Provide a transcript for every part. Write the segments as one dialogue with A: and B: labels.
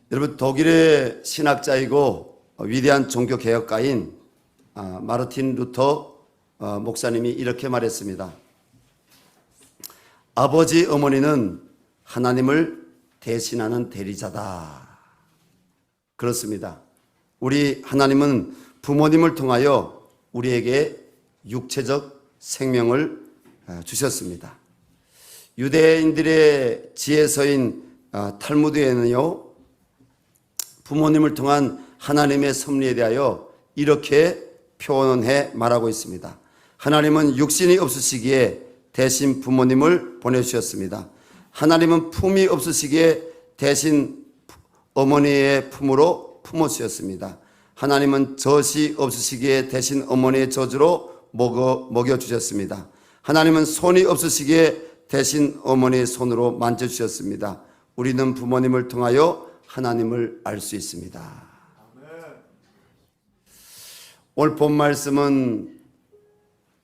A: 여러분, 독일의 신학자이고 위대한 종교개혁가인 마르틴 루터 목사님이 이렇게 말했습니다. 아버지, 어머니는 하나님을 대신하는 대리자다. 그렇습니다. 우리 하나님은 부모님을 통하여 우리에게 육체적 생명을 주셨습니다. 유대인들의 지혜서인 탈무드에는요, 부모님을 통한 하나님의 섭리에 대하여 이렇게 표현해 말하고 있습니다. 하나님은 육신이 없으시기에 대신 부모님을 보내주셨습니다. 하나님은 품이 없으시기에 대신 어머니의 품으로 품어주셨습니다. 하나님은 젖이 없으시기에 대신 어머니의 젖으로 먹여주셨습니다. 하나님은 손이 없으시기에 대신 어머니의 손으로 만져주셨습니다. 우리는 부모님을 통하여 하나님을 알 수 있습니다. 오늘 본 말씀은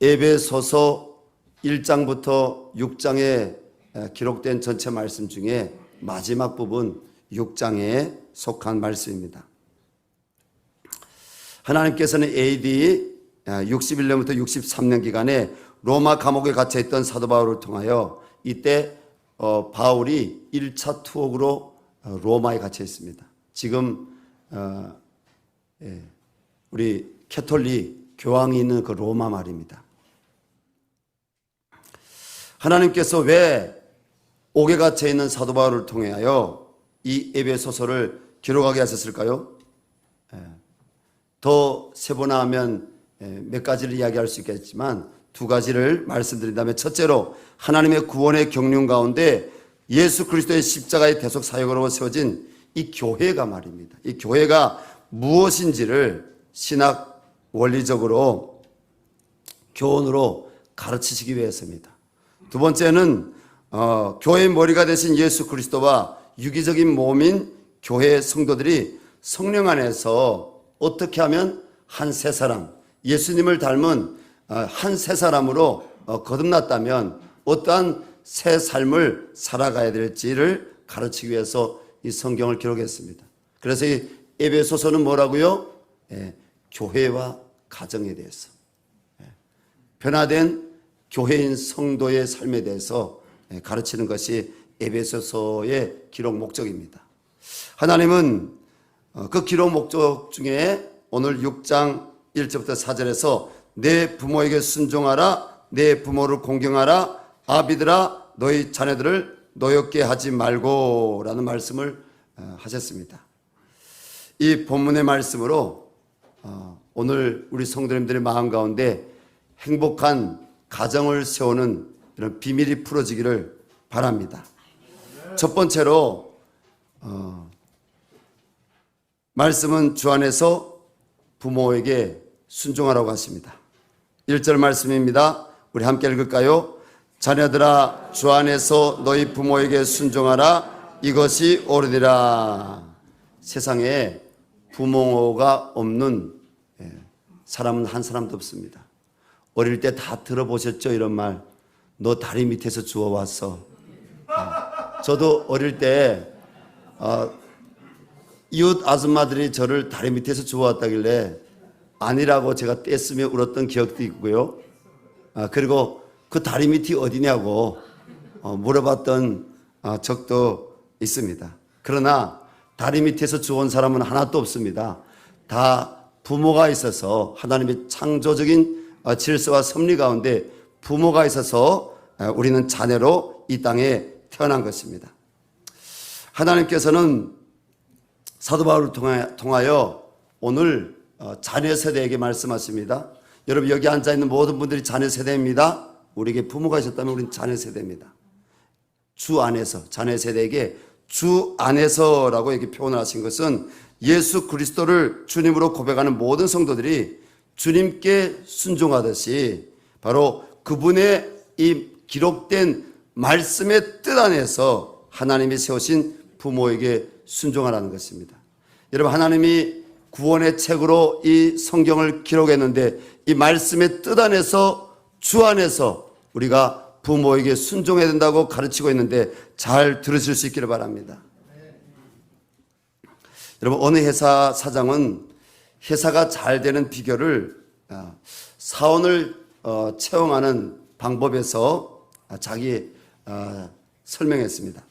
A: 에베소서 1장부터 6장에 기록된 전체 말씀 중에 마지막 부분 6장에 속한 말씀입니다. 하나님께서는 AD 61년부터 63년 기간에 로마 감옥에 갇혀있던 사도 바울을 통하여 이때 바울이 1차 투옥으로 로마에 갇혀 있습니다. 지금 우리 캐톨릭 교황이 있는 그 로마 말입니다. 하나님께서 왜 옥에 갇혀 있는 사도 바울을 통하여 이 에베소서를 기록하게 하셨을까요? 더 세분화하면 몇 가지를 이야기할 수 있겠지만 두 가지를 말씀드린다면, 첫째로 하나님의 구원의 경륜 가운데 예수 그리스도의 십자가의 대속 사역으로 세워진 이 교회가 말입니다. 이 교회가 무엇인지를 신학 원리적으로 교훈으로 가르치시기 위해서입니다. 두 번째는 교회의 머리가 되신 예수 그리스도와 유기적인 몸인 교회의 성도들이 성령 안에서 어떻게 하면 한 세 사람, 예수님을 닮은 한 세 사람으로 거듭났다면 어떠한 새 삶을 살아가야 될지를 가르치기 위해서 이 성경을 기록했습니다. 그래서 이 에베소서는 뭐라고요? 교회와 가정에 대해서, 변화된 교회인 성도의 삶에 대해서 가르치는 것이 에베소서의 기록 목적입니다. 하나님은 그 기록 목적 중에 오늘 6장 1절부터 4절에서 내 부모에게 순종하라, 내 부모를 공경하라, 아비들아 너희 자녀들을 노엽게 하지 말고 라는 말씀을 하셨습니다. 이 본문의 말씀으로 오늘 우리 성도님들의 마음 가운데 행복한 가정을 세우는 이런 비밀이 풀어지기를 바랍니다. 첫 번째로 말씀은 주 안에서 부모에게 순종하라고 하십니다. 1절 말씀입니다. 우리 함께 읽을까요? 자녀들아 주 안에서 너희 부모에게 순종하라, 이것이 옳으니라. 세상에 부모가 없는 사람은 한 사람도 없습니다. 어릴 때 다 들어보셨죠? 이런 말. 너 다리 밑에서 주워왔어. 저도 어릴 때 이웃 아줌마들이 저를 다리 밑에서 주워왔다길래 아니라고 제가 떼쓰며 울었던 기억도 있고요. 그리고 그 다리 밑이 어디냐고 물어봤던 적도 있습니다. 그러나 다리 밑에서 주워온 사람은 하나도 없습니다. 다 부모가 있어서, 하나님의 창조적인 질서와 섭리 가운데 부모가 있어서 우리는 자녀로 이 땅에 태어난 것입니다. 하나님께서는 사도 바울을 통하여 오늘 자녀 세대에게 말씀하십니다. 여러분, 여기 앉아있는 모든 분들이 자녀 세대입니다. 우리에게 부모가 있었다면 우리는 자녀 세대입니다. 주 안에서, 자녀 세대에게 주 안에서라고 이렇게 표현을 하신 것은 예수 그리스도를 주님으로 고백하는 모든 성도들이 주님께 순종하듯이 바로 그분의 이 기록된 말씀의 뜻 안에서 하나님이 세우신 부모에게 순종하라는 것입니다. 여러분, 하나님이 구원의 책으로 이 성경을 기록했는데 이 말씀의 뜻 안에서, 주 안에서 우리가 부모에게 순종해야 된다고 가르치고 있는데 잘 들으실 수 있기를 바랍니다. 여러분, 어느 회사 사장은 회사가 잘 되는 비결을 사원을 채용하는 방법에서 자기 설명했습니다.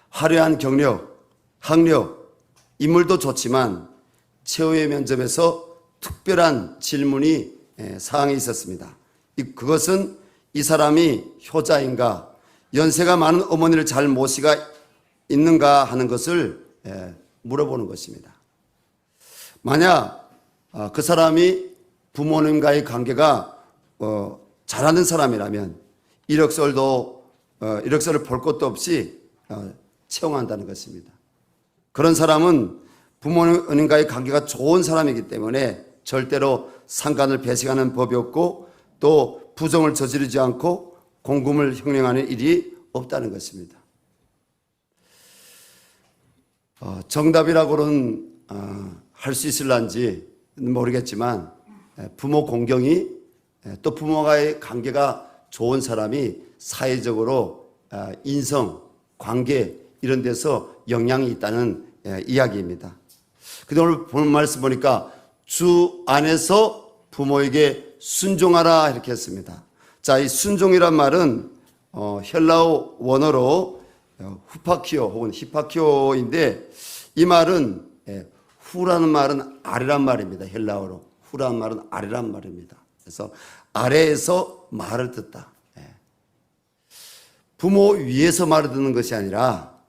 A: 화려한 경력, 학력, 인물도 좋지만 최후의 면접에서 특별한 질문이 사항이 있었습니다. 그것은 이 사람이 효자인가, 연세가 많은 어머니를 잘 모시가 있는가 하는 것을 물어보는 것입니다. 만약 그 사람이 부모님과의 관계가 잘하는 사람이라면 이력서를 볼 것도 없이 채용한다는 것입니다. 그런 사람은 부모님과의 관계가 좋은 사람이기 때문에 절대로 상관을 배신하는 법이 없고 또 부정을 저지르지 않고 공금을 횡령하는 일이 없다는 것입니다. 정답이라고는 할 수 있을런지 모르겠지만 부모 공경이 또 부모와의 관계가 좋은 사람이 사회적으로 인성, 관계 이런 데서 영향이 있다는 이야기입니다. 근데 오늘 본 말씀 보니까 주 안에서 부모에게 순종하라 이렇게 했습니다. 자, 이 순종이란 말은 헬라어 원어로 후파키오 혹은 히파키오인데 이 말은 후라는 말은 아래란 말입니다. 헬라어로 후라는 말은 아래란 말입니다. 그래서 아래에서 말을 듣다. 부모 위에서 말을 듣는 것이 아니라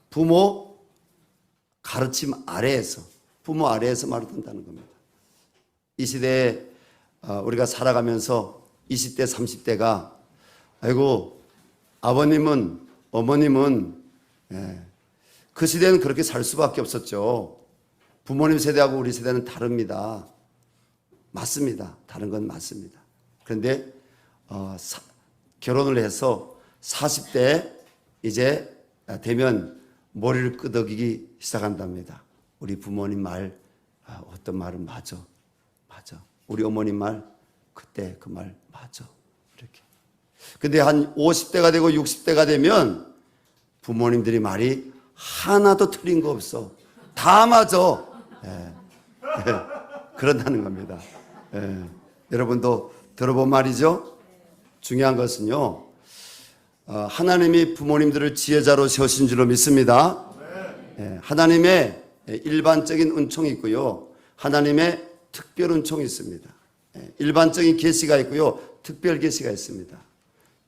A: 부모 가르침 아래에서, 부모 아래에서 말을 듣는다는 겁니다. 이 시대에 우리가 살아가면서 20대 30대가 아이고 아버님은 어머님은 그 시대는 그렇게 살 수밖에 없었죠. 부모님 세대하고 우리 세대는 다릅니다. 맞습니다. 다른 건 맞습니다. 그런데 결혼을 해서 40대 이제 되면 머리를 끄덕이기 시작한답니다. 우리 부모님 말 어떤 말은 맞아. 우리 어머님 말 그때 그 말 맞아. 이렇게. 근데 한 50대가 되고 60대가 되면 부모님들이 말이 하나도 틀린 거 없어. 다 맞아. 그런다는 겁니다. 여러분도 들어본 말이죠? 중요한 것은요, 하나님이 부모님들을 지혜자로 세우신 줄로 믿습니다. 하나님의 일반적인 은총이 있고요, 하나님의 특별 은총이 있습니다. 일반적인 계시가 있고요, 특별 계시가 있습니다.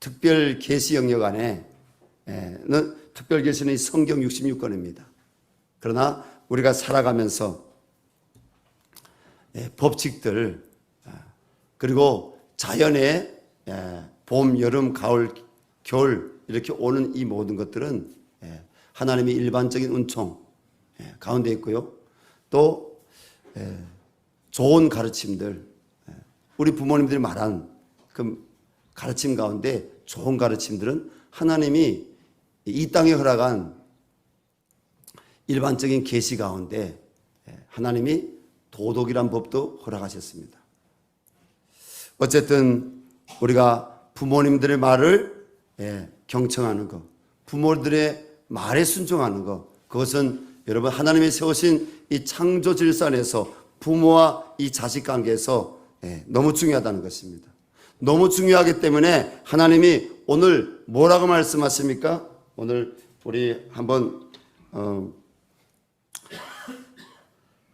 A: 특별 계시 영역 안에는 특별 계시는 성경 66권입니다. 그러나 우리가 살아가면서 법칙들 그리고 자연의 봄, 여름, 가을, 겨울 이렇게 오는 이 모든 것들은 하나님의 일반적인 은총 가운데 있고요. 또 좋은 가르침들, 우리 부모님들이 말한 그 가르침 가운데 좋은 가르침들은 하나님이 이 땅에 허락한 일반적인 계시 가운데 하나님이 도덕이란 법도 허락하셨습니다. 어쨌든 우리가 부모님들의 말을 경청하는 것, 부모들의 말에 순종하는 것, 그것은 여러분 하나님이 세우신 이 창조 질서에서 부모와 이 자식 관계에서 너무 중요하다는 것입니다. 너무 중요하기 때문에 하나님이 오늘 뭐라고 말씀하십니까? 오늘 우리 한번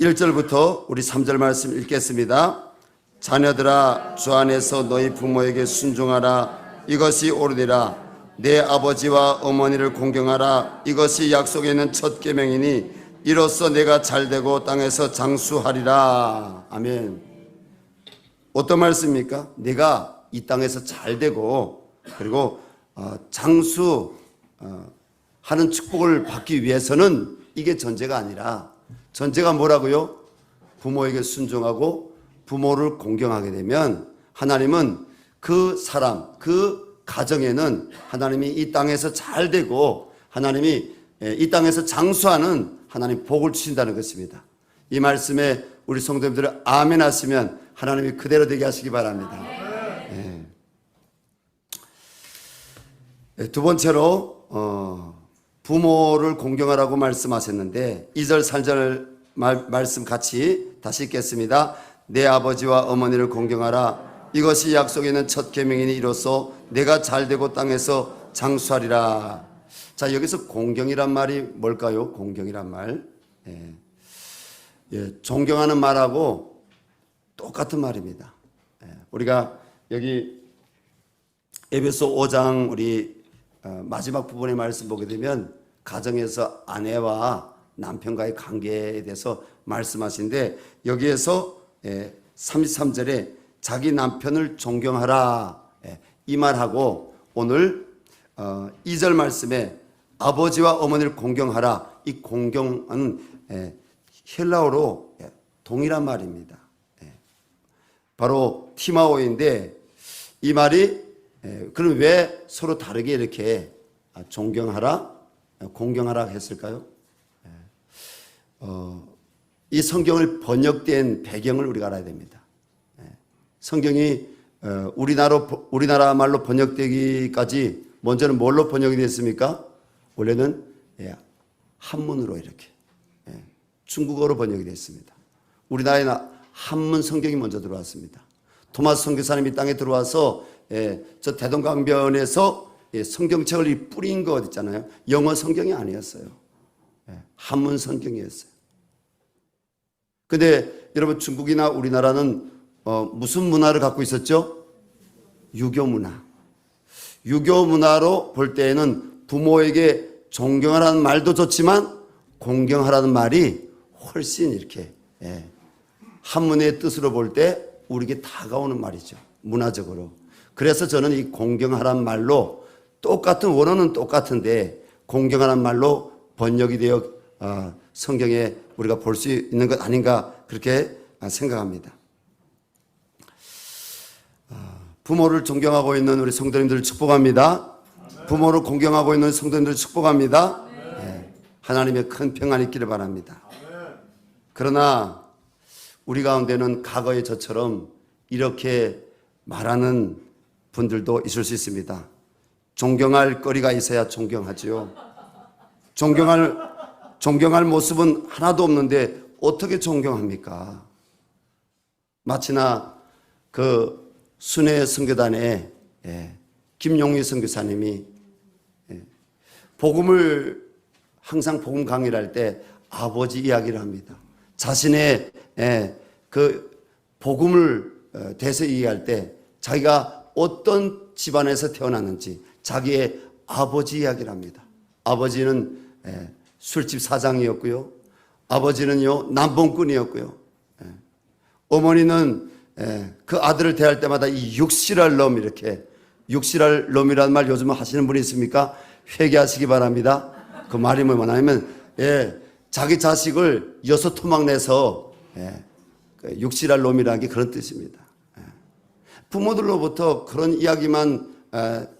A: 1절부터 우리 3절 말씀 읽겠습니다. 자녀들아 주 안에서 너희 부모에게 순종하라. 이것이 옳으리라. 내 아버지와 어머니를 공경하라. 이것이 약속에 있는 첫 계명이니 이로써 내가 잘되고 땅에서 장수하리라. 아멘. 어떤 말씀입니까? 내가 이 땅에서 잘되고 그리고 장수하는 축복을 받기 위해서는 이게 전제가 아니라 전제가 뭐라고요? 부모에게 순종하고 부모를 공경하게 되면 하나님은 그 사람, 그 가정에는 하나님이 이 땅에서 잘 되고 하나님이 이 땅에서 장수하는 하나님 복을 주신다는 것입니다. 이 말씀에 우리 성도님들 아멘 하시면 하나님이 그대로 되게 하시기 바랍니다. 두 번째로 부모를 공경하라고 말씀하셨는데 2절 3절 말씀 같이 다시 읽겠습니다. 내 아버지와 어머니를 공경하라. 이것이 약속에 있는 첫 계명이니 이로써 내가 잘되고 땅에서 장수하리라. 자, 여기서 공경이란 말이 뭘까요? 공경이란 말. 존경하는 말하고 똑같은 말입니다. 우리가 여기 에베소 5장 우리 마지막 부분의 말씀 보게 되면 가정에서 아내와 남편과의 관계에 대해서 말씀하시는데 여기에서 33절에 자기 남편을 존경하라 이 말하고 오늘 2절 말씀에 아버지와 어머니를 공경하라. 이 공경은 헬라어로 동일한 말입니다. 바로 티마오인데 이 말이 그럼 왜 서로 다르게 이렇게 존경하라, 공경하라 했을까요? 이 성경을 번역된 배경을 우리가 알아야 됩니다. 성경이 우리나라 말로 번역되기까지 먼저는 뭘로 번역이 됐습니까? 원래는 한문으로 이렇게 중국어로 번역이 됐습니다. 우리나라에 한문 성경이 먼저 들어왔습니다. 토마스 선교사님이 땅에 들어와서 저 대동강변에서 성경책을 뿌린 거 있잖아요. 영어 성경이 아니었어요. 한문 성경이었어요. 근데 여러분 중국이나 우리나라는 무슨 문화를 갖고 있었죠? 유교 문화. 유교 문화로 볼 때에는 부모에게 존경하라는 말도 좋지만 공경하라는 말이 훨씬 이렇게 한문의 뜻으로 볼 때 우리에게 다가오는 말이죠. 문화적으로. 그래서 저는 이 공경하라는 말로 똑같은 원어는 똑같은데 공경하라는 말로 번역이 되어 성경에 우리가 볼 수 있는 것 아닌가 그렇게 생각합니다. 부모를 존경하고 있는 우리 성도님들을 축복합니다. 부모를 공경하고 있는 성도님들을 축복합니다. 하나님의 큰 평안이 있기를 바랍니다. 그러나 우리 가운데는 과거의 저처럼 이렇게 말하는 분들도 있을 수 있습니다. 존경할 거리가 있어야 존경하지요. 존경할 모습은 하나도 없는데 어떻게 존경합니까? 마치나 그 순회 선교단에 김용희 선교사님이 복음을 항상 복음 강의를 할 때 아버지 이야기를 합니다. 자신의 그 복음을 대해서 이야기할 때 자기가 어떤 집안에서 태어났는지 자기의 아버지 이야기를 합니다. 아버지는 술집 사장이었고요. 아버지는요 남봉꾼이었고요. 어머니는 그 아들을 대할 때마다 이 육실할 놈 이렇게 육실할 놈이라는 말 요즘 하시는 분이 있습니까? 회개하시기 바랍니다. 그 말이 뭐냐면 자기 자식을 여섯 토막 내서 육실할 놈이라는 게 그런 뜻입니다. 부모들로부터 그런 이야기만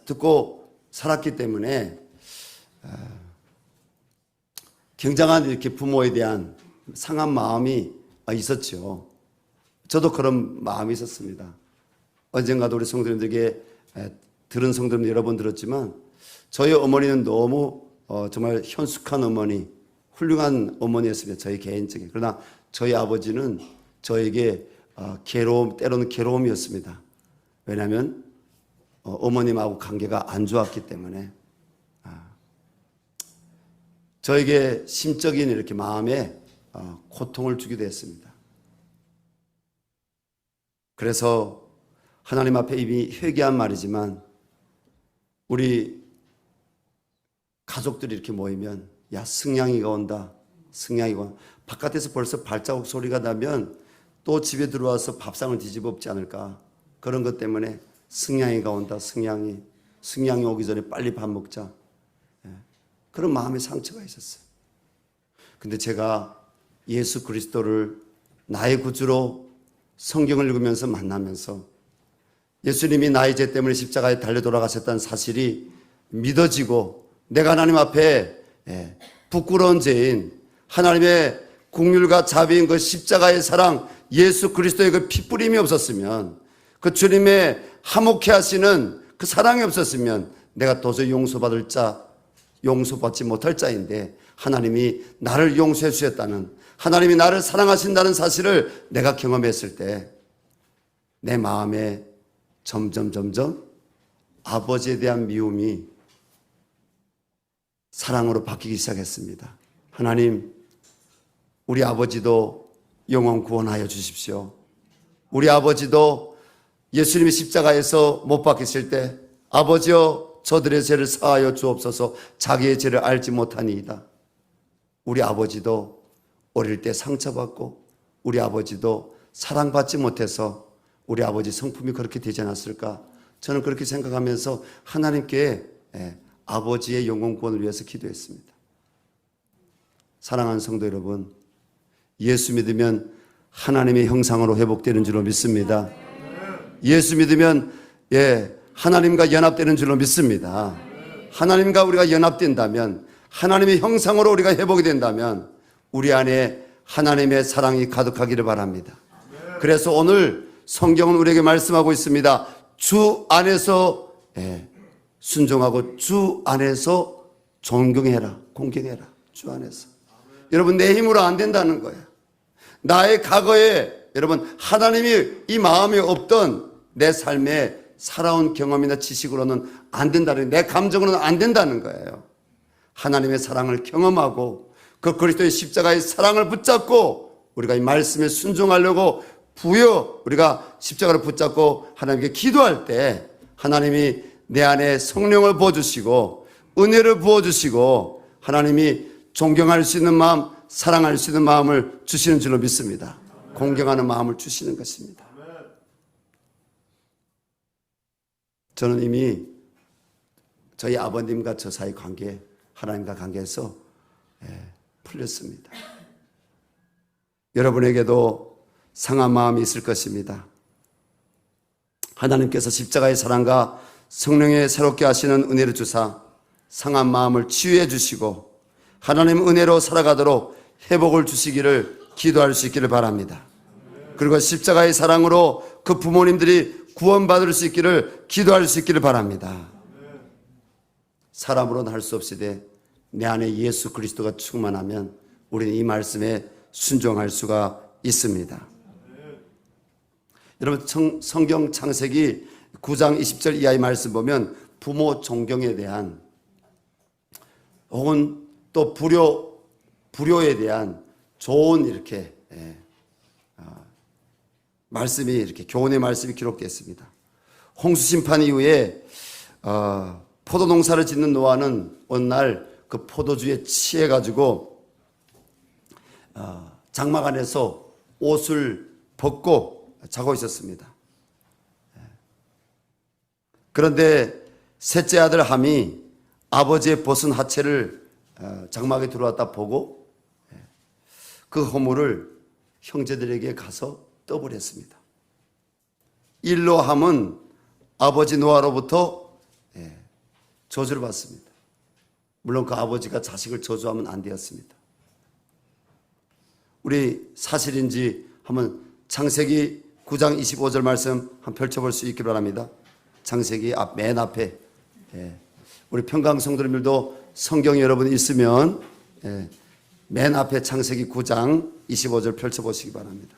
A: 듣고 살았기 때문에 굉장한 이렇게 부모에 대한 상한 마음이 있었죠. 저도 그런 마음이 있었습니다. 언젠가도 우리 성도님들에게 들은 성도님들 여러 번 들었지만 저희 어머니는 너무 정말 현숙한 어머니, 훌륭한 어머니였습니다. 저희 개인적인. 그러나 저희 아버지는 저에게 괴로움, 때로는 괴로움이었습니다. 왜냐하면 어머님하고 관계가 안 좋았기 때문에 저에게 심적인 이렇게 마음에 고통을 주기도 했습니다. 그래서 하나님 앞에 이미 회개한 말이지만 우리 가족들이 이렇게 모이면 야 승냥이가 온다. 승냥이가 온다. 바깥에서 벌써 발자국 소리가 나면 또 집에 들어와서 밥상을 뒤집어 엎지 않을까. 그런 것 때문에 승냥이가 온다. 승냥이 오기 전에 빨리 밥 먹자. 그런 마음의 상처가 있었어요. 근데 제가 예수 그리스도를 나의 구주로 성경을 읽으면서 만나면서 예수님이 나의 죄 때문에 십자가에 달려 돌아가셨다는 사실이 믿어지고 내가 하나님 앞에 부끄러운 죄인 하나님의 국률과 자비인 그 십자가의 사랑 예수 그리스도의 그 피뿌림이 없었으면 그 주님의 화목해 하시는 그 사랑이 없었으면 내가 도저히 용서받지 못할 자인데 하나님이 나를 용서해 주셨다는, 하나님이 나를 사랑하신다는 사실을 내가 경험했을 때 내 마음에 점점 아버지에 대한 미움이 사랑으로 바뀌기 시작했습니다. 하나님, 우리 아버지도 영원 구원하여 주십시오. 우리 아버지도 예수님이 십자가에서 못 박히실 때 아버지여 저들의 죄를 사하여 주옵소서, 자기의 죄를 알지 못하니이다. 우리 아버지도 어릴 때 상처받고 우리 아버지도 사랑받지 못해서 우리 아버지 성품이 그렇게 되지 않았을까? 저는 그렇게 생각하면서 하나님께 아버지의 영혼 구원을 위해서 기도했습니다. 사랑하는 성도 여러분, 예수 믿으면 하나님의 형상으로 회복되는 줄로 믿습니다. 예수 믿으면 하나님과 연합되는 줄로 믿습니다. 하나님과 우리가 연합된다면, 하나님의 형상으로 우리가 회복이 된다면 우리 안에 하나님의 사랑이 가득하기를 바랍니다. 그래서 오늘 성경은 우리에게 말씀하고 있습니다. 주 안에서 순종하고 주 안에서 존경해라, 공경해라. 주 안에서. 여러분, 내 힘으로 안 된다는 거예요. 나의 과거에 여러분 하나님이 이 마음에 없던 내 삶에 살아온 경험이나 지식으로는 안 된다는, 내 감정으로는 안 된다는 거예요. 하나님의 사랑을 경험하고 그 그리스도의 십자가의 사랑을 붙잡고 우리가 이 말씀에 순종하려고 우리가 십자가를 붙잡고 하나님께 기도할 때 하나님이 내 안에 성령을 부어주시고 은혜를 부어주시고 하나님이 존경할 수 있는 마음, 사랑할 수 있는 마음을 주시는 줄로 믿습니다. 공경하는 마음을 주시는 것입니다. 저는 이미 저희 아버님과 저 사이 관계, 하나님과 관계에서 풀렸습니다. 여러분에게도 상한 마음이 있을 것입니다. 하나님께서 십자가의 사랑과 성령의 새롭게 하시는 은혜를 주사 상한 마음을 치유해 주시고 하나님 은혜로 살아가도록 회복을 주시기를 기도할 수 있기를 바랍니다. 그리고 십자가의 사랑으로 그 부모님들이 구원받을 수 있기를 기도할 수 있기를 바랍니다. 사람으로는 할 수 없으되 내 안에 예수 그리스도가 충만하면 우리는 이 말씀에 순종할 수가 있습니다. 여러분, 성경 창세기 9장 20절 이하의 말씀 보면 부모 존경에 대한 혹은 또 불효에 대한 좋은 이렇게 말씀이, 이렇게 교훈의 말씀이 기록되어 있습니다. 홍수 심판 이후에 포도 농사를 짓는 노아는 어느 날 그 포도주에 취해 가지고 장막 안에서 옷을 벗고 자고 있었습니다. 그런데 셋째 아들 함이 아버지의 벗은 하체를 장막에 들어왔다 보고 그 허물을 형제들에게 가서 떠버렸습니다. 일로 함은 아버지 노아로부터 저주를 받습니다. 물론 그 아버지가 자식을 저주하면 안 되었습니다. 우리 사실인지 한번 창세기 9장 25절 말씀 한번 펼쳐볼 수 있기 바랍니다. 창세기 맨 앞에 우리 평강 성도님들도 성경 여러분 있으면 맨 앞에 창세기 9장 25절 펼쳐보시기 바랍니다.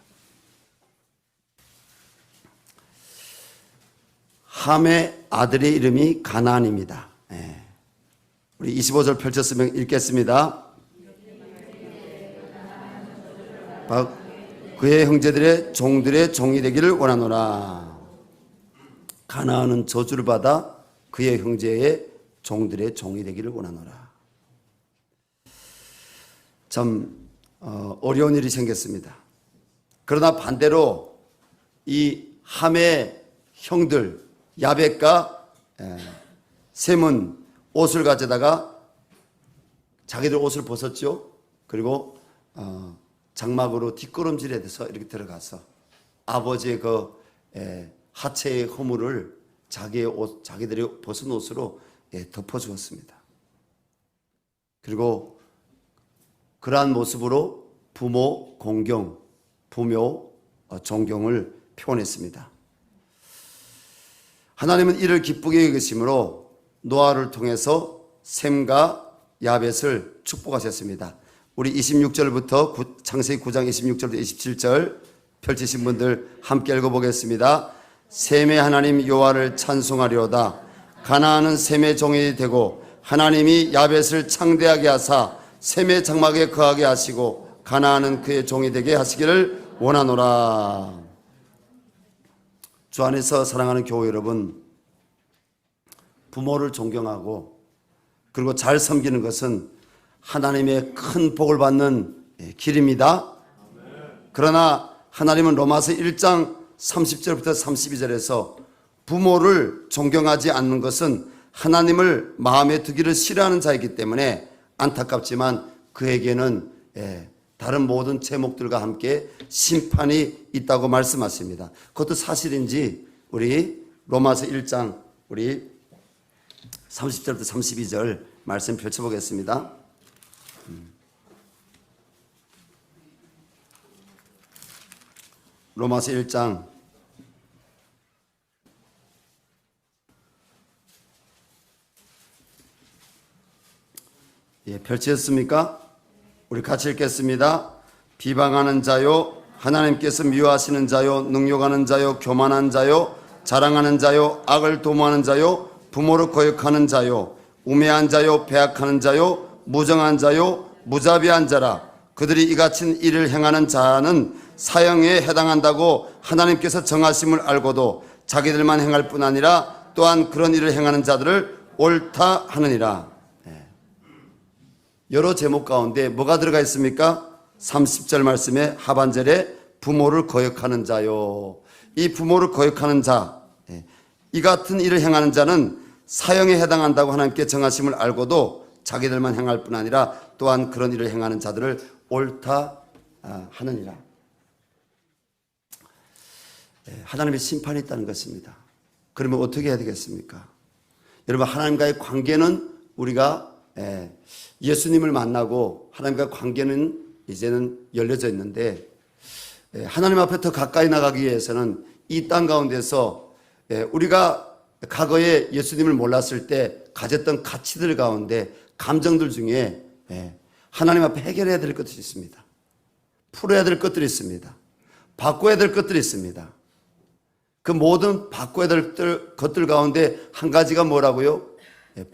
A: 함의 아들의 이름이 가나안입니다. 우리 25절 펼쳤으면 읽겠습니다. 그의 형제들의 종들의 종이 되기를 원하노라. 가나안은 저주를 받아 그의 형제의 종들의 종이 되기를 원하노라. 참 어려운 일이 생겼습니다. 그러나 반대로 이 함의 형들 야벳과 셈은 옷을 가져다가 자기들 옷을 벗었죠. 그리고 장막으로 뒷걸음질에 대해서 이렇게 들어가서 아버지의 그 하체의 허물을 자기들이 벗은 옷으로 덮어주었습니다. 그리고 그러한 모습으로 부모 공경, 부모 존경을 표현했습니다. 하나님은 이를 기쁘게 여기심으로 노아를 통해서 셈과 야벳을 축복하셨습니다. 우리 26절부터 창세기 9장 26절부터 27절 펼치신 분들 함께 읽어보겠습니다. 셈의 하나님 여호와를 찬송하리로다. 가나안은 셈의 종이 되고 하나님이 야벳을 창대하게 하사 셈의 장막에 거하게 하시고 가나안은 그의 종이 되게 하시기를 원하노라. 주 안에서 사랑하는 교회 여러분, 부모를 존경하고 그리고 잘 섬기는 것은 하나님의 큰 복을 받는 길입니다. 그러나 하나님은 로마서 1장 30절부터 32절에서 부모를 존경하지 않는 것은 하나님을 마음에 두기를 싫어하는 자이기 때문에 안타깝지만 그에게는 다른 모든 제목들과 함께 심판이 있다고 말씀하십니다. 그것도 사실인지 우리 로마서 1장 우리 30절부터 32절 말씀 펼쳐보겠습니다. 로마서 1장 펼치셨습니까? 우리 같이 읽겠습니다. 비방하는 자요, 하나님께서 미워하시는 자요, 능욕하는 자요, 교만한 자요, 자랑하는 자요, 악을 도모하는 자요, 부모를 거역하는 자요, 우매한 자요, 배악하는 자요, 무정한 자요, 무자비한 자라. 그들이 이같이 일을 행하는 자는 사형에 해당한다고 하나님께서 정하심을 알고도 자기들만 행할 뿐 아니라 또한 그런 일을 행하는 자들을 옳다 하느니라. 여러 제목 가운데 뭐가 들어가 있습니까? 30절 말씀의 하반절에 부모를 거역하는 자요. 이 부모를 거역하는 자, 이 같은 일을 행하는 자는 사형에 해당한다고 하나님께 정하심을 알고도 자기들만 행할 뿐 아니라 또한 그런 일을 행하는 자들을 옳다 하느니라. 하나님의 심판이 있다는 것입니다. 그러면 어떻게 해야 되겠습니까? 여러분, 하나님과의 관계는 우리가 예수님을 만나고 하나님과의 관계는 이제는 열려져 있는데 하나님 앞에 더 가까이 나가기 위해서는 이 땅 가운데서 우리가 과거에 예수님을 몰랐을 때 가졌던 가치들 가운데 감정들 중에 하나님 앞에 해결해야 될 것들이 있습니다. 풀어야 될 것들이 있습니다. 바꿔야 될 것들이 있습니다. 그 모든 바꿔야 될 것들 가운데 한 가지가 뭐라고요?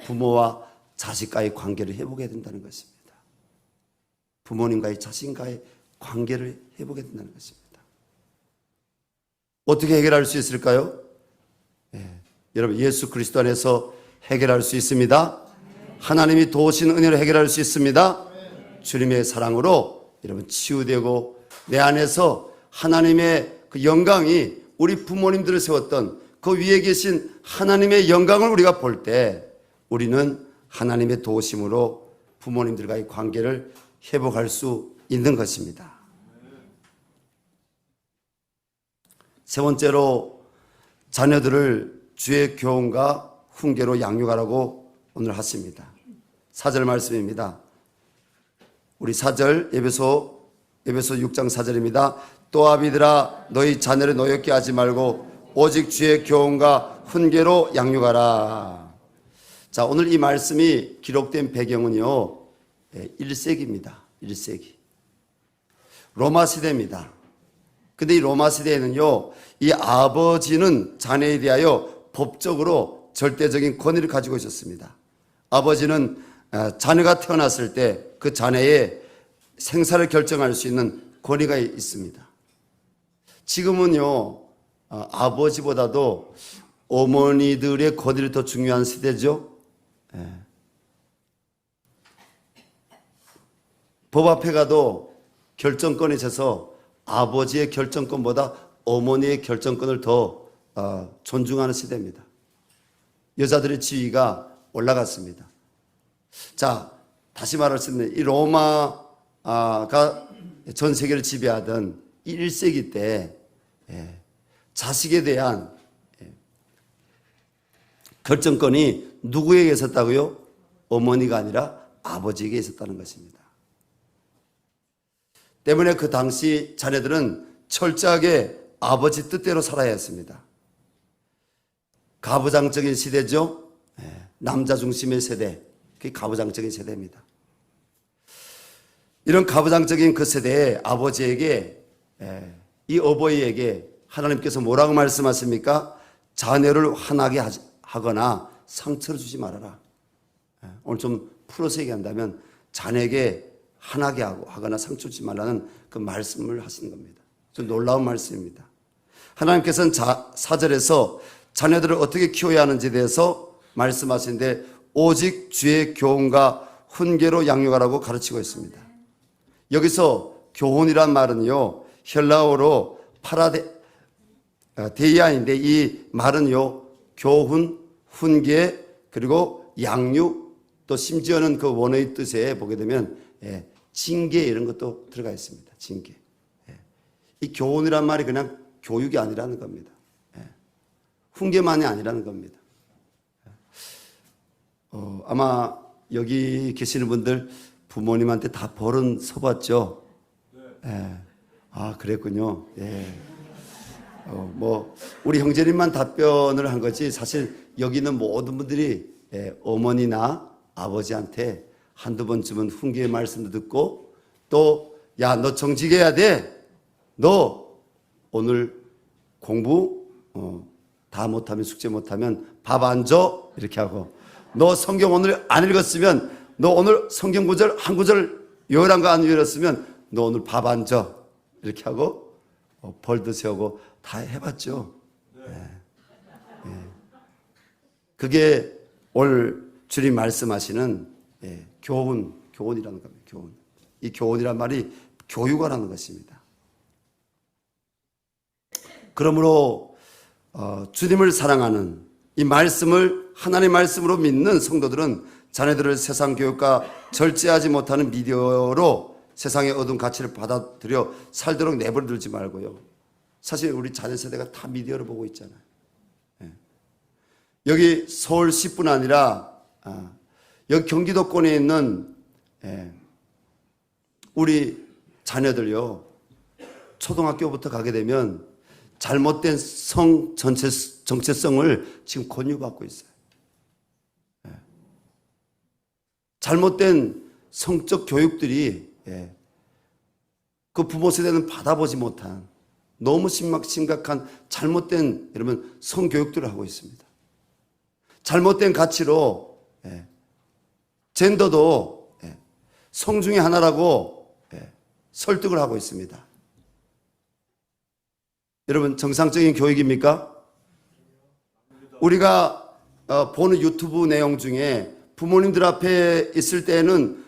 A: 부모와 자식과의 관계를 회복해야 된다는 것입니다. 부모님과의 자식과의 관계를 회복해야 된다는 것입니다. 어떻게 해결할 수 있을까요? 여러분, 예수 그리스도 안에서 해결할 수 있습니다. 하나님이 도우신 은혜로 해결할 수 있습니다. 주님의 사랑으로 여러분 치유되고 내 안에서 하나님의 그 영광이 우리 부모님들을 세웠던 그 위에 계신 하나님의 영광을 우리가 볼 때 우리는 하나님의 도우심으로 부모님들과의 관계를 회복할 수 있는 것입니다. 세 번째로 자녀들을 주의 교훈과 훈계로 양육하라고 오늘 하십니다. 4절 말씀입니다. 우리 4절 에베소 6장 4절입니다. 또 아비들아 너희 자녀를 노엽게 하지 말고 오직 주의 교훈과 훈계로 양육하라. 자, 오늘 이 말씀이 기록된 배경은요 1세기입니다. 1세기 로마 시대입니다. 근데 이 로마 시대에는요 이 아버지는 자녀에 대하여 법적으로 절대적인 권위를 가지고 있었습니다. 아버지는 자녀가 태어났을 때 그 자녀의 생사를 결정할 수 있는 권위가 있습니다. 지금은요 아버지보다도 어머니들의 권위를 더 중요한 시대죠. 법 앞에 가도 결정권에 있어서 아버지의 결정권보다 어머니의 결정권을 더 존중하는 시대입니다. 여자들의 지위가 올라갔습니다. 자, 다시 말할 수 있는 이 로마가 전 세계를 지배하던 1세기 때 자식에 대한 결정권이 누구에게 있었다고요? 어머니가 아니라 아버지에게 있었다는 것입니다. 때문에 그 당시 자녀들은 철저하게 아버지 뜻대로 살아야 했습니다. 가부장적인 시대죠. 남자 중심의 세대. 그게 가부장적인 세대입니다. 이런 가부장적인 그 세대의 아버지에게, 이 어버이에게 하나님께서 뭐라고 말씀하십니까? 자녀를 화나게 하거나 상처를 주지 말아라. 오늘 좀 풀어서 얘기한다면 자녀에게 화나게 하거나 상처 주지 말라는 그 말씀을 하시는 겁니다. 좀 놀라운 말씀입니다. 하나님께서는 4절에서 자녀들을 어떻게 키워야 하는지에 대해서 말씀하시는데 오직 주의 교훈과 훈계로 양육하라고 가르치고 있습니다. 여기서 교훈이란 말은요, 헬라어로 데이아인데 이 말은요, 교훈, 훈계, 그리고 양육, 또 심지어는 그 원어의 뜻에 보게 되면 징계 이런 것도 들어가 있습니다. 징계. 이 교훈이란 말이 그냥 교육이 아니라는 겁니다. 훈계만이 아니라는 겁니다. 아마 여기 계시는 분들 부모님한테 다 벌은 서봤죠? 네. 아, 그랬군요. 예. 우리 형제님만 답변을 한 거지 사실 여기 있는 모든 분들이 어머니나 아버지한테 한두 번쯤은 훈계의 말씀도 듣고 또 야, 너 정직해야 돼. 너 오늘 공부 다 못하면 숙제 못하면 밥 안 줘. 이렇게 하고 너 성경 오늘 안 읽었으면 너 오늘 성경 구절 한 구절 요란한 거 안 읽었으면 너 오늘 밥 안 줘. 이렇게 하고 벌도 세우고 다 해봤죠. 네. 그게 오늘 주님 말씀하시는 교훈이라는 겁니다. 교훈. 이 교훈이란 말이 교육하라는 것입니다. 그러므로 주님을 사랑하는 이 말씀을 하나님의 말씀으로 믿는 성도들은 자녀들을 세상 교육과 절제하지 못하는 미디어로 세상의 어두운 가치를 받아들여 살도록 내버려두지 말고요. 사실 우리 자녀 세대가 다 미디어를 보고 있잖아요. 여기 서울시뿐 아니라 여기 경기도권에 있는 우리 자녀들요, 초등학교부터 가게 되면 잘못된 정체성을 지금 권유받고 있어요. 잘못된 성적 교육들이 그 부모 세대는 받아보지 못한 너무 심각한 잘못된 여러분 성교육들을 하고 있습니다. 잘못된 가치로 젠더도 성 중에 하나라고 설득을 하고 있습니다. 여러분 정상적인 교육입니까? 우리가 보는 유튜브 내용 중에 부모님들 앞에 있을 때는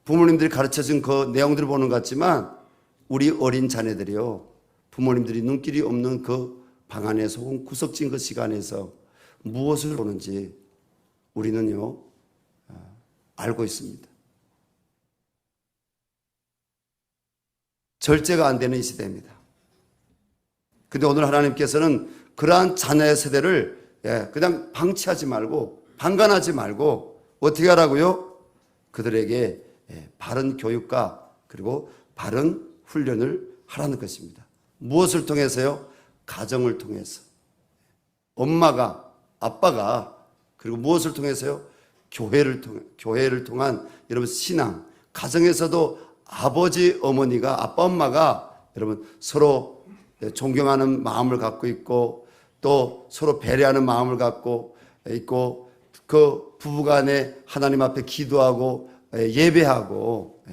A: 부모님들이 가르쳐준 그 내용들을 보는 것 같지만 우리 어린 자녀들이요, 부모님들이 눈길이 없는 그 방 안에서 혹은 구석진 그 시간에서 무엇을 보는지 우리는요 알고 있습니다. 절제가 안 되는 이 시대입니다. 근데 오늘 하나님께서는 그러한 자녀의 세대를 그냥 방치하지 말고 방관하지 말고 어떻게 하라고요? 그들에게 바른 교육과 그리고 바른 훈련을 하라는 것입니다. 무엇을 통해서요? 가정을 통해서. 엄마가, 아빠가, 그리고 무엇을 통해서요? 교회를 통한 여러분 신앙. 가정에서도 아버지, 어머니가, 아빠, 엄마가 여러분 서로 존경하는 마음을 갖고 있고 또 서로 배려하는 마음을 갖고 있고 그 부부간에 하나님 앞에 기도하고 예배하고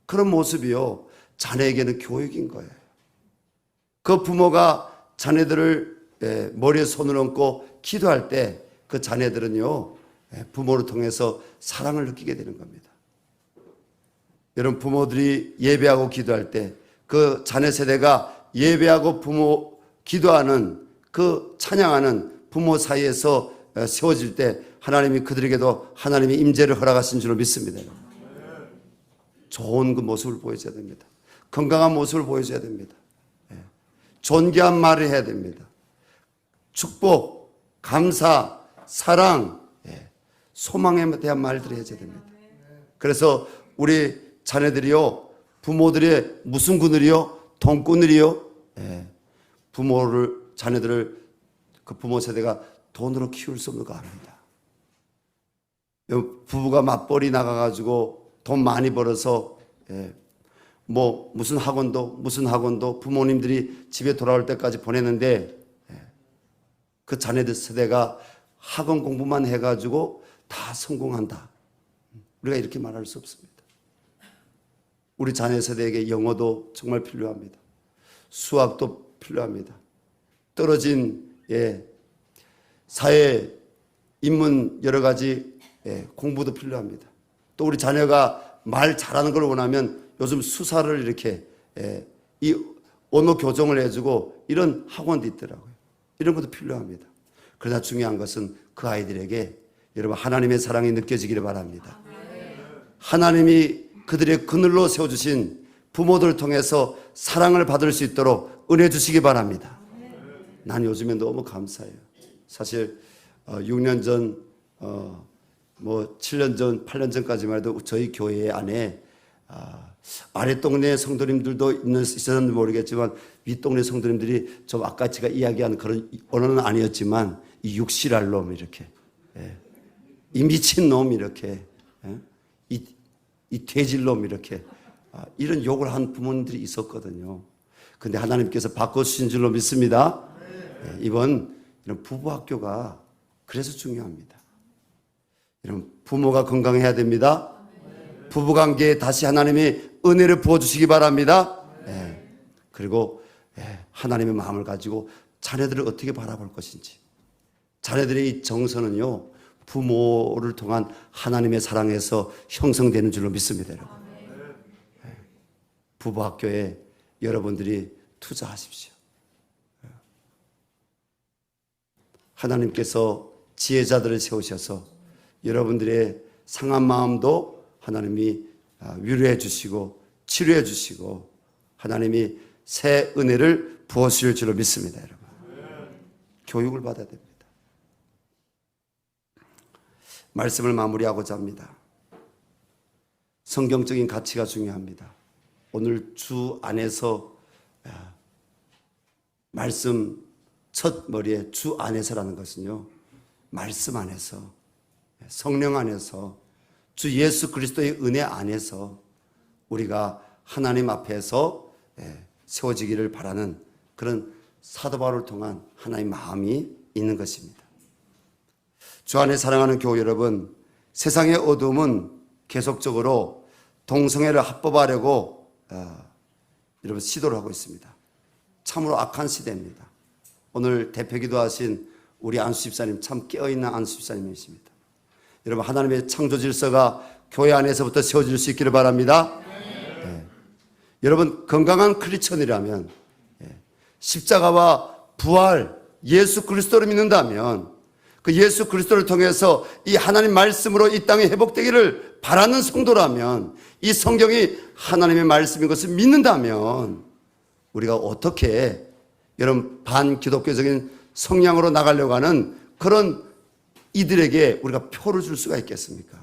A: 그런 모습이요 자녀에게는 교육인 거예요. 그 부모가 자녀들을 머리에 손을 얹고 기도할 때 그 자녀들은요 부모를 통해서 사랑을 느끼게 되는 겁니다. 여러분 부모들이 예배하고 기도할 때 그 자녀 세대가 예배하고 부모 기도하는 그 찬양하는 부모 사이에서 세워질 때 하나님이 그들에게도 하나님의 임재를 허락하신 줄로 믿습니다. 좋은 그 모습을 보여줘야 됩니다. 건강한 모습을 보여줘야 됩니다. 존귀한 말을 해야 됩니다. 축복, 감사, 사랑, 소망에 대한 말들을 해야 됩니다. 그래서 우리 자녀들이요 부모들의 무슨 그늘이요? 돈그늘이요? 자녀들을 그 부모 세대가 돈으로 키울 수 없는 거 압니다. 부부가 맞벌이 나가가지고 돈 많이 벌어서 뭐 무슨 학원도 부모님들이 집에 돌아올 때까지 보내는데 그 자녀들 세대가 학원 공부만 해가지고 다 성공한다. 우리가 이렇게 말할 수 없습니다. 우리 자녀 세대에게 영어도 정말 필요합니다. 수학도 필요합니다. 떨어진 사회 인문 여러 가지 공부도 필요합니다. 또 우리 자녀가 말 잘하는 걸 원하면 요즘 수사를 이렇게 이 언어 교정을 해주고 이런 학원도 있더라고요. 이런 것도 필요합니다. 그러나 중요한 것은 그 아이들에게 여러분 하나님의 사랑이 느껴지기를 바랍니다. 하나님이 그들의 그늘로 세워주신 부모들을 통해서 사랑을 받을 수 있도록 은혜 주시기 바랍니다. 난 요즘에 너무 감사해요. 사실 6년 전, 7년 전, 8년 전까지만 해도 저희 교회 안에 아랫동네 성도님들도 있었는지 모르겠지만 윗동네 성도님들이 좀 아까 제가 이야기한 그런 언어는 아니었지만 이 육실할 놈 이렇게 이 미친 놈 이렇게 이 돼질놈 이렇게 이런 욕을 한 부모님들이 있었거든요. 근데 하나님께서 바꿔주신 줄로 믿습니다. 이번 이런 부부학교가 그래서 중요합니다. 여러분 부모가 건강해야 됩니다. 부부관계에 다시 하나님이 은혜를 부어주시기 바랍니다. 그리고 하나님의 마음을 가지고 자녀들을 어떻게 바라볼 것인지, 자녀들의 이 정서는요 부모를 통한 하나님의 사랑에서 형성되는 줄로 믿습니다. 여러분 부부학교에 여러분들이 투자하십시오. 하나님께서 지혜자들을 세우셔서 여러분들의 상한 마음도 하나님이 위로해 주시고 치료해 주시고 하나님이 새 은혜를 부어주실 줄로 믿습니다. 여러분 교육을 받아야 됩니다. 말씀을 마무리하고자 합니다. 성경적인 가치가 중요합니다. 오늘 주 안에서 말씀 첫 머리에 주 안에서라는 것은요 말씀 안에서 성령 안에서 주 예수 그리스도의 은혜 안에서 우리가 하나님 앞에서 세워지기를 바라는 그런 사도 바울을 통한 하나의 마음이 있는 것입니다. 주 안에 사랑하는 교우 여러분, 세상의 어둠은 계속적으로 동성애를 합법화하려고 여러분 시도를 하고 있습니다. 참으로 악한 시대입니다. 오늘 대표기도 하신 우리 안수 집사님 참 깨어있는 안수 집사님이십니다. 여러분 하나님의 창조 질서가 교회 안에서부터 세워질 수 있기를 바랍니다. 여러분 건강한 크리스천이라면 십자가와 부활 예수 그리스도를 믿는다면 그 예수 그리스도를 통해서 이 하나님 말씀으로 이 땅에 회복되기를 바라는 성도라면 이 성경이 하나님의 말씀인 것을 믿는다면 우리가 어떻게 여러분 반기독교적인 성향으로 나가려고 하는 그런 이들에게 우리가 표를 줄 수가 있겠습니까?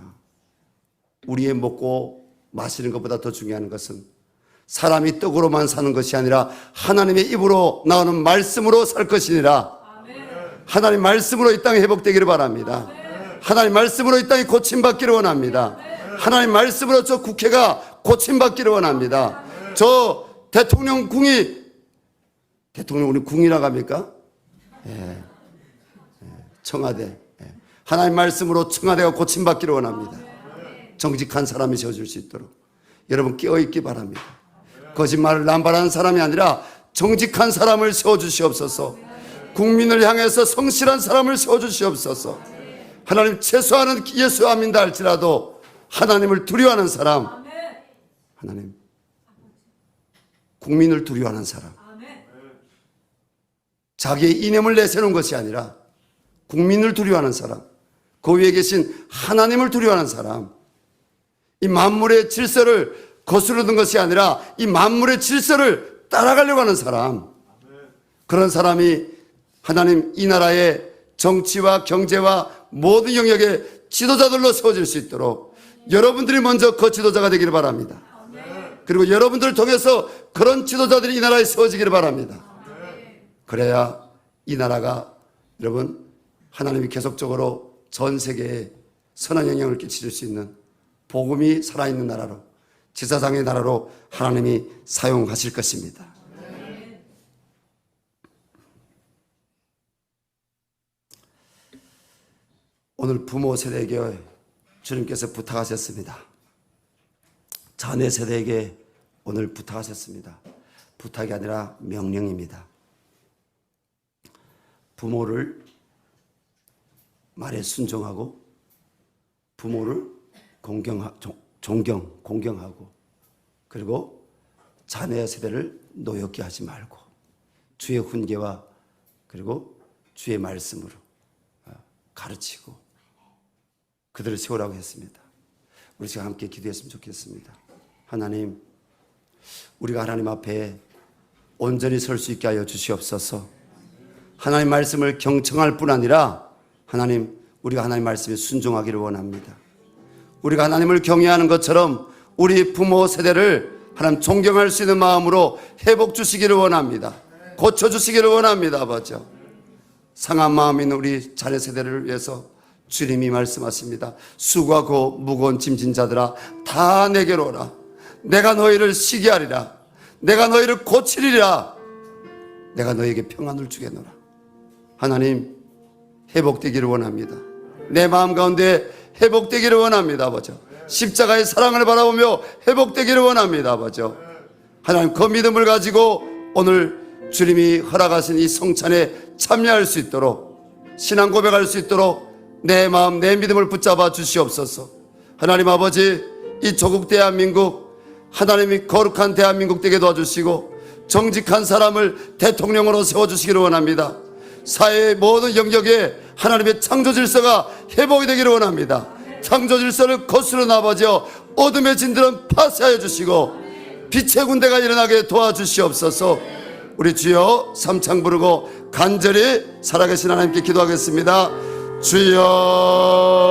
A: 우리의 먹고 마시는 것보다 더 중요한 것은 사람이 떡으로만 사는 것이 아니라 하나님의 입으로 나오는 말씀으로 살 것이니라. 하나님 말씀으로 이 땅이 회복되기를 바랍니다. 하나님 말씀으로 이 땅이 고침받기를 원합니다. 하나님 말씀으로 저 국회가 고침받기를 원합니다. 저 대통령궁이 우리 궁이라고 합니까? 청와대. 하나님 말씀으로 청와대가 고침받기를 원합니다. 정직한 사람이 세워질 수 있도록 여러분 깨어있기 바랍니다. 거짓말을 남발하는 사람이 아니라 정직한 사람을 세워주시옵소서. 국민을 향해서 성실한 사람을 세워주시옵소서. 하나님 최소한은 예수 안 믿다 할지라도 하나님을 두려워하는 사람, 하나님 국민을 두려워하는 사람, 자기의 이념을 내세우는 것이 아니라 국민을 두려워하는 사람, 그 위에 계신 하나님을 두려워하는 사람, 이 만물의 질서를 거스르는 것이 아니라 이 만물의 질서를 따라가려고 하는 사람, 그런 사람이 하나님 이 나라의 정치와 경제와 모든 영역의 지도자들로 세워질 수 있도록 여러분들이 먼저 그 지도자가 되기를 바랍니다. 그리고 여러분들을 통해서 그런 지도자들이 이 나라에 세워지기를 바랍니다. 그래야 이 나라가 여러분 하나님이 계속적으로 전 세계에 선한 영향을 끼칠 수 있는 복음이 살아있는 나라로, 제사장의 나라로 하나님이 사용하실 것입니다. 오늘 부모 세대에게 주님께서 부탁하셨습니다. 자녀 세대에게 오늘 부탁하셨습니다. 부탁이 아니라 명령입니다. 부모를 말에 순종하고 부모를 공경하고 그리고 자녀 세대를 노엽게 하지 말고 주의 훈계와 그리고 주의 말씀으로 가르치고 그들을 세우라고 했습니다. 우리 지금 함께 기도했으면 좋겠습니다. 하나님, 우리가 하나님 앞에 온전히 설 수 있게 하여 주시옵소서. 하나님 말씀을 경청할 뿐 아니라 하나님, 우리가 하나님 말씀에 순종하기를 원합니다. 우리가 하나님을 경외하는 것처럼 우리 부모 세대를 하나님 존경할 수 있는 마음으로 회복 주시기를 원합니다. 고쳐주시기를 원합니다. 아버지, 상한 마음 있는 우리 자녀 세대를 위해서 주님이 말씀하십니다. 수고하고 무거운 짐진 자들아 다 내게로 오라. 내가 너희를 쉬게 하리라. 내가 너희를 고치리라. 내가 너희에게 평안을 주겠노라. 하나님, 회복되기를 원합니다. 내 마음 가운데 회복되기를 원합니다. 아버지, 십자가의 사랑을 바라보며 회복되기를 원합니다. 아버지, 하나님, 그 믿음을 가지고 오늘 주님이 허락하신 이 성찬에 참여할 수 있도록, 신앙 고백할 수 있도록 내 마음, 내 믿음을 붙잡아 주시옵소서. 하나님 아버지, 이 조국 대한민국, 하나님이 거룩한 대한민국 되게 도와주시고 정직한 사람을 대통령으로 세워주시기를 원합니다. 사회의 모든 영역에 하나님의 창조 질서가 회복이 되기를 원합니다. 창조 질서를 거스르는 아버지, 어둠의 진들은 파쇄하여 주시고 빛의 군대가 일어나게 도와주시옵소서. 우리 주여 삼창 부르고 간절히 살아계신 하나님께 기도하겠습니다. 주여